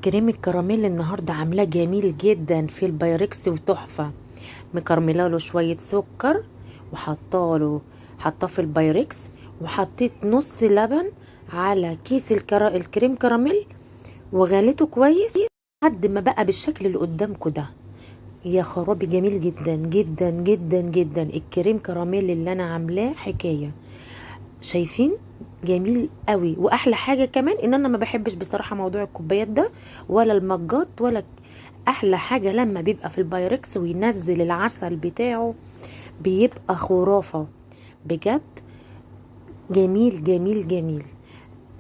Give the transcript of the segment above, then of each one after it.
كريم الكراميل النهارده عاملاه جميل جدا في البايركس وتحفه. مكرمله له شويه سكر وحطاله حطاه في البايركس، وحطيت نص لبن على كيس الكريم كراميل، وغليته كويس لحد ما بقى بالشكل اللي قدامكم ده. يا خرابي، جميل جدا جدا جدا جدا. الكريم كراميل اللي انا عاملاه حكايه، شايفين؟ جميل قوي. واحلى حاجه كمان ان انا ما بحبش بصراحه موضوع الكوبايات ده ولا المجات ولا. احلى حاجه لما بيبقى في البايركس وينزل العسل بتاعه، بيبقى خرافه بجد. جميل جميل جميل.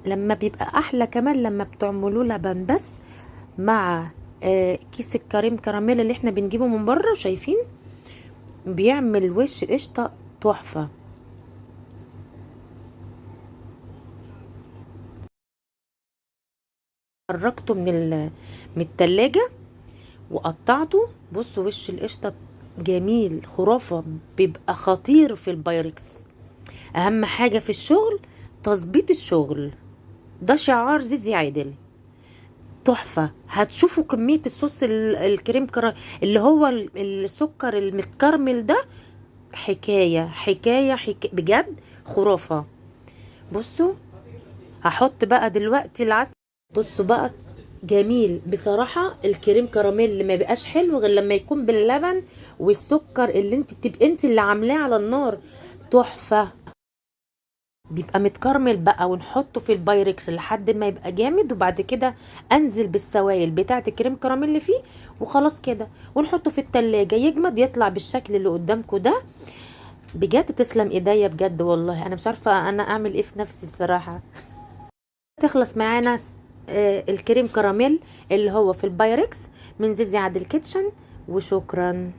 لما بيبقى احلى كمان لما بتعملوه لبن بس مع كيس الكريم كراميل اللي احنا بنجيبه من بره، شايفين؟ بيعمل وش قشطه تحفه. خرجته من التلاجة وقطعته. بصوا وش القشطه جميل خرافه، بيبقى خطير في البايركس. اهم حاجه في الشغل تظبيط الشغل، ده شعار زيزي عادل. تحفه. هتشوفوا كميه الصوص الكريم اللي هو السكر المتكرمل ده، حكايه حكايه حكايه بجد، خرافه. بصوا، هحط بقى دلوقتي العسل. بصوا بقى، جميل بصراحة. الكريم كراميل اللي ما بيبقاش حلو غير لما يكون باللبن والسكر اللي انت بتبقى انت اللي عاملاه على النار. تحفة. بيبقى متكرمل بقى، ونحطه في البايركس لحد ما يبقى جامد، وبعد كده انزل بالسوائل بتاعة الكريم كراميل اللي فيه، وخلاص كده، ونحطه في التلاجة يجمد يطلع بالشكل اللي قدامكم ده. بجد تسلم ايديا بجد والله. انا مش عارفة انا اعمل ايه في نفسي بصراحة. تخلص معانا الكريم كراميل اللي هو في البايركس من زيزي عادل كيتشن. وشكرا.